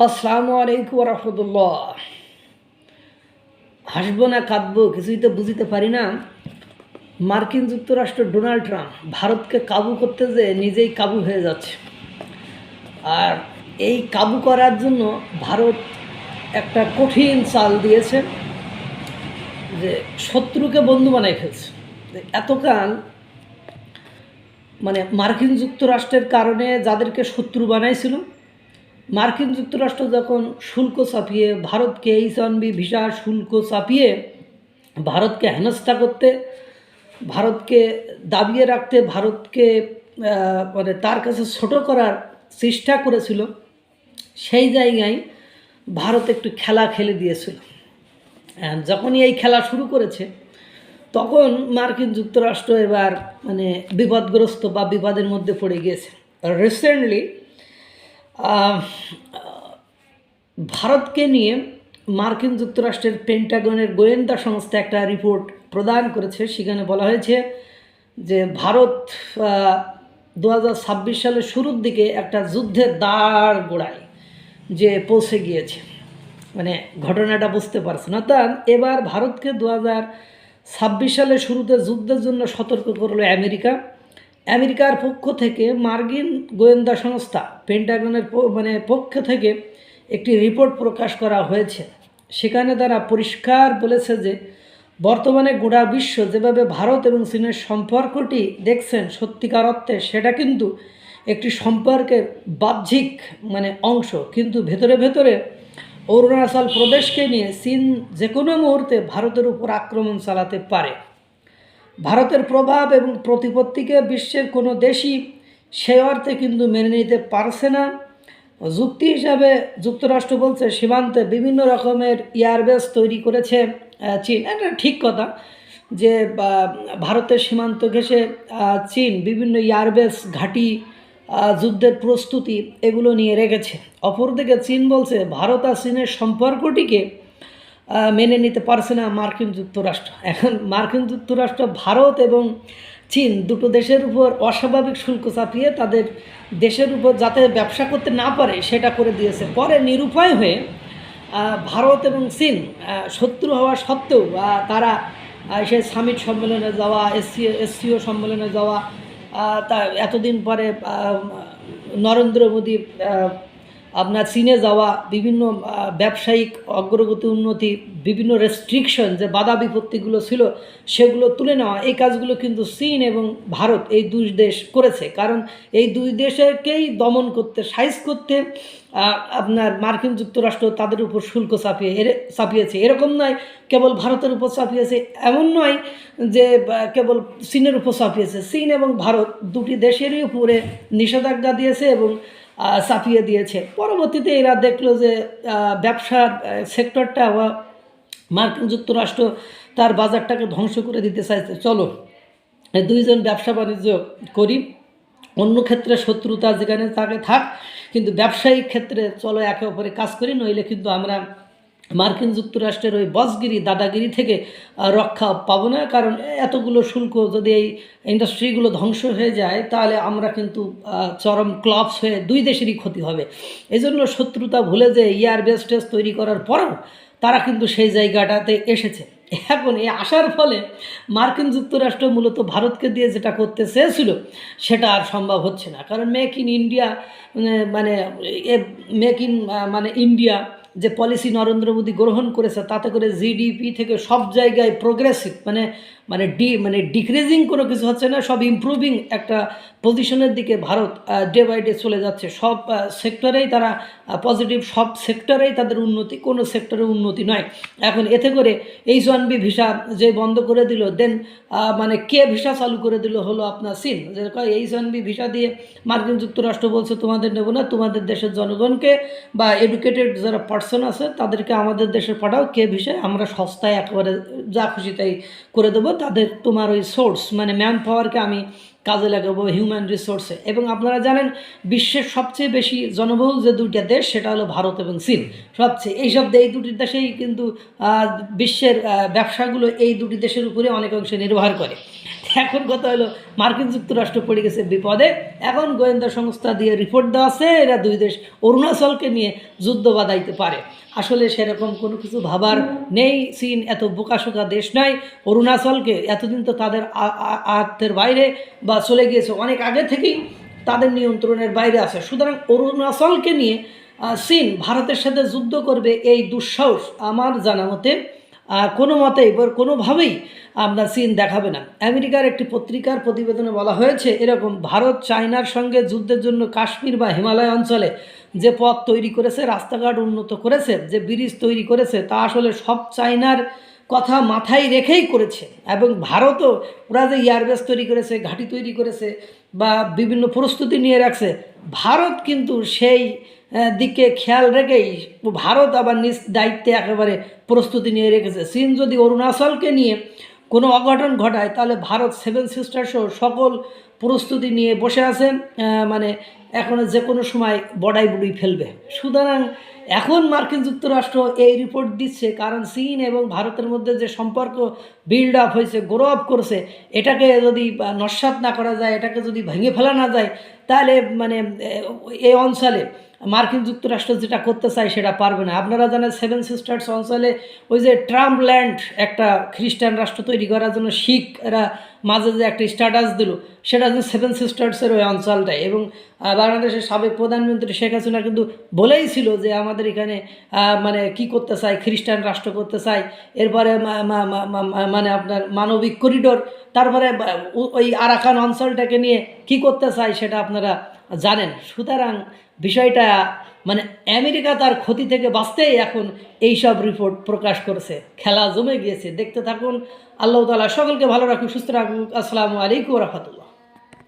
আসসালামু আলাইকুম রহমতুল্লাহ। হাসবো না কাঁদবো কিছুই তো বুঝতে পারি না। মার্কিন যুক্তরাষ্ট্র ডোনাল্ড ট্রাম্প ভারতকে কাবু করতে যে নিজেই কাবু হয়ে যাচ্ছে। আর এই কাবু করার জন্য ভারত একটা কঠিন চাল দিয়েছে, যে শত্রুকে বন্ধু বানাই ফেলছে। এতকাল মার্কিন যুক্তরাষ্ট্রের কারণে যাদেরকে শত্রু বানাইছিল, মার্কিন যুক্তরাষ্ট্র যখন শুল্ক চাপিয়ে ভারতকে H-1B ভিসা শুল্ক চাপিয়ে ভারতকে হেনস্থা করতে, ভারতকে দাবিয়ে রাখতে, ভারতকে তার কাছে ছোট করার চেষ্টা করেছিল, সেই জায়গায় ভারত একটু খেলা খেলে দিয়েছিল। যখনই এই খেলা শুরু করেছে তখন মার্কিন যুক্তরাষ্ট্র এবার বিপদগ্রস্ত বা বিপদের মধ্যে পড়ে গিয়েছে। রিসেন্টলি ভারতকে নিয়ে মার্কিন যুক্তরাষ্ট্রের পেন্টাগনের গোয়েন্দা সংস্থা একটা রিপোর্ট প্রদান করেছে। সেখানে বলা হয়েছে যে ভারত 2026 সালের শুরুর দিকে একটা যুদ্ধের দাঁড় গোড়ায় যে পৌঁছে গিয়েছে। ঘটনাটা বুঝতে পারছে না। তার এবার ভারতকে 2026 সালের শুরুতে যুদ্ধের জন্য সতর্ক করলো আমেরিকার পক্ষ থেকে। মার্কিন গোয়েন্দা সংস্থা পেন্টাগনের পক্ষ থেকে একটি রিপোর্ট প্রকাশ করা হয়েছে। সেখানে তারা পরিষ্কার বলেছে যে বর্তমানে গোটা বিশ্ব যেভাবে ভারত এবং চীনের সম্পর্কটি দেখছেন সত্যিকার অর্থে সেটা কিন্তু একটি সম্পর্কের বাহ্যিক অংশ, কিন্তু ভেতরে ভেতরে অরুণাচল প্রদেশকে নিয়ে চীন যে কোনো মুহূর্তে ভারতের উপর আক্রমণ চালাতে পারে। ভারতের প্রভাব এবং প্রতিপত্তিকে বিশ্বের কোনো দেশই সে অর্থে কিন্তু মেনে নিতে পারছে না। যুক্তি হিসাবে যুক্তরাষ্ট্র বলছে সীমান্তে বিভিন্ন রকমের এয়ারবেস তৈরি করেছে চীন। এটা ঠিক কথা যে ভারতের সীমান্ত ঘেঁষে চীন বিভিন্ন এয়ারবেস ঘাঁটি, যুদ্ধের প্রস্তুতি এগুলো নিয়ে রেখেছে। অপরদিকে চীন বলছে ভারত আর চীনের সম্পর্কটিকে মেনে নিতে পারছে না মার্কিন যুক্তরাষ্ট্র। এখন মার্কিন যুক্তরাষ্ট্র ভারত এবং চীন দুটো দেশের উপর অস্বাভাবিক শুল্ক চাপিয়ে তাদের দেশের উপর যাতে ব্যবসা করতে না পারে সেটা করে দিয়েছে। পরে নিরুপায় হয়ে ভারত এবং চীন শত্রু হওয়া সত্ত্বেও তারা সে সামিট সম্মেলনে যাওয়া, এসসিও সম্মেলনে যাওয়া, তা এতদিন পরে নরেন্দ্র মোদী আপনার চীনে যাওয়া, বিভিন্ন ব্যবসায়িক অগ্রগতি উন্নতি, বিভিন্ন রেস্ট্রিকশন যে বাধা বিপত্তিগুলো ছিল সেগুলো তুলে নেওয়া, এই কাজগুলো কিন্তু চীন এবং ভারত এই দুই দেশ করেছে। কারণ এই দুই দেশকেই দমন করতে, সাইজ করতে আপনার মার্কিন যুক্তরাষ্ট্র তাদের উপর শুল্ক চাপিয়েছে। এরকম নয় কেবল ভারতের উপর চাপিয়েছে, এমন নয় যে কেবল চীনের উপর চাপিয়েছে। চীন এবং ভারত দুটি দেশেরই উপরে নিষেধাজ্ঞা দিয়েছে এবং চাপিয়ে দিয়েছে। পরবর্তীতে এরা দেখলো যে ব্যবসার সেক্টরটা মার্কিন যুক্তরাষ্ট্র তার বাজারটাকে ধ্বংস করে দিতে চাইছে। চলো দুইজন ব্যবসা বাণিজ্য করি, অন্য ক্ষেত্রে শত্রুতা যেখানে তাকে থাক, কিন্তু ব্যবসায়িক ক্ষেত্রে চলো একে অপরে কাজ করি, নইলে কিন্তু আমরা মার্কিন যুক্তরাষ্ট্রের ওই বসগিরি দাদাগিরি থেকে রক্ষা পাবো না। কারণ এতগুলো শুল্ক যদি এই ইন্ডাস্ট্রিগুলো ধ্বংস হয়ে যায় তাহলে আমরা কিন্তু চরম ক্লাবস হয়ে দুই দেশেরই ক্ষতি হবে। এই জন্য শত্রুতা ভুলে যে এয়ারবেস তৈরি করার পরেও তারা কিন্তু সেই জায়গাটাতে এসেছে। এখন এই আসার ফলে মার্কিন যুক্তরাষ্ট্র মূলত ভারতকে দিয়ে যেটা করতে চেয়েছিল সেটা আর সম্ভব হচ্ছে না। কারণ মেক ইন ইন্ডিয়া ইন্ডিয়া যে পলিসি নরেন্দ্র মোদী গ্রহণ করেছে, তাতে করে জিডিপি থেকে সব জায়গায় প্রোগ্রেসিভ ডিক্রিজিং কোনো কিছু হচ্ছে না, সব ইমপ্রুভিং একটা পজিশনের দিকে ভারত ডে বাই ডে চলে যাচ্ছে। সব সেক্টরেই তারা পজিটিভ, সব সেক্টরেই তাদের উন্নতি, কোনো সেক্টরে উন্নতি নয়। এখন এতে করে H-1B ভিসা যে বন্ধ করে দিল, দেন কে ভিসা চালু করে দিল হলো আপনার চীন। যে H-1B ভিসা দিয়ে মার্কিন যুক্তরাষ্ট্র বলছে তোমাদের নেব না, তোমাদের দেশের জনগণকে বা এডুকেটেড যারা পার্সন আছে তাদেরকে আমাদের দেশে পাঠাও, কে ভিসায় আমরা সস্তায় একেবারে যা খুশি তাই করে দেবো, তাদের তোমার ওই সোর্স ম্যান পাওয়ারকে আমি কাজে লাগাবো হিউম্যান রিসোর্সে। এবং আপনারা জানেন বিশ্বের সবচেয়ে বেশি জনবহুল যে দুইটা দেশ সেটা হলো ভারত এবং চীন। এই দুটি দেশেই কিন্তু বিশ্বের ব্যবসাগুলো এই দুটি দেশের উপরে অনেক অংশে নির্ভর করে। এখন কথা হলো মার্কিন যুক্তরাষ্ট্র পড়ে গেছে বিপদে। এখন গোয়েন্দা সংস্থা দিয়ে রিপোর্ট দেওয়া আছে এরা দুই দেশ অরুণাচলকে নিয়ে যুদ্ধ বাঁধাইতে পারে। আসলে সেরকম কোনো কিছু ভাবার নেই। চীন এত বোকাশোকা দেশ নয়। অরুণাচলকে এতদিন তো তাদের আয়ত্তের বাইরে বা চলে গিয়েছে, অনেক আগে থেকেই তাদের নিয়ন্ত্রণের বাইরে আছে। সুতরাং অরুণাচলকে নিয়ে চীন ভারতের সাথে যুদ্ধ করবে এই দুঃসাহস আমার জানা মতে কোনো মতেই কোনোভাবেই আপনার চীন দেখাবে না। আমেরিকার একটি পত্রিকার প্রতিবেদনে বলা হয়েছে এরকম, ভারত চায়নার সঙ্গে যুদ্ধের জন্য কাশ্মীর বা হিমালয় অঞ্চলে যে পথ তৈরি করেছে, রাস্তাঘাট উন্নত করেছে, যে ব্রিজ তৈরি করেছে, তা আসলে সব চায়নার কথা মাথায় রেখেই করেছে। এবং ভারতও ওরা যে এয়ারবেস তৈরি করেছে, ঘাঁটি তৈরি করেছে বা বিভিন্ন প্রস্তুতি নিয়ে রাখছে, ভারত কিন্তু সেই দিকে খেয়াল রেখেই ভারত আবার নিজ দায়িত্বে একেবারে প্রস্তুতি নিয়ে রেখেছে। চীন যদি অরুণাচলকে নিয়ে কোনো অঘটন ঘটায় তাহলে ভারত সেভেন সিস্টার সহ সকল প্রস্তুতি নিয়ে বসে আছে, মানে এখন যে কোনো সময় বড়াই বুড়ি ফেলবে। সুতরাং এখন মার্কিন যুক্তরাষ্ট্র এই রিপোর্ট দিচ্ছে কারণ চীন এবং ভারতের মধ্যে যে সম্পর্ক বিল্ড আপ হয়েছে, গ্রো আপ করছে, এটাকে যদি নস্যাৎ না করা যায়, এটাকে যদি ভেঙে ফেলা না যায়, তাহলে মানে এই অঞ্চলে মার্কিন যুক্তরাষ্ট্র যেটা করতে চায় সেটা পারবে না। আপনারা জানেন সেভেন সিস্টার্স অঞ্চলে ওই যে ট্রাম্প ল্যান্ড একটা খ্রিস্টান রাষ্ট্র তৈরি করার জন্য শিখ এরা মাঝে যে একটা স্ট্যাটাস দিল, সেটা হচ্ছে সেভেন সিস্টার্সের ওই অঞ্চলটাই। এবং বাংলাদেশের সাবেক প্রধানমন্ত্রী শেখ হাসিনা কিন্তু বলেই ছিল যে আমাদের এখানে মানে কি করতে চায়, খ্রিস্টান রাষ্ট্র করতে চায়, এরপরে মানে আপনার মানবিক করিডোর, তারপরে ওই আরাকান অঞ্চলটাকে নিয়ে কি করতে চায় সেটা আপনারা জানেন। সুতরাং বিষয়টা মানে আমেরিকা তার ক্ষতি থেকে বাঁচতেই এখন এইসব রিপোর্ট প্রকাশ করেছে। খেলা জমে গিয়েছে, দেখতে থাকুন। আল্লাহ তাআলা সকলকে ভালো রাখুক, সুস্থ রাখুক। আসসালামু আলাইকুম ওয়া রাহমাতুল্লাহ।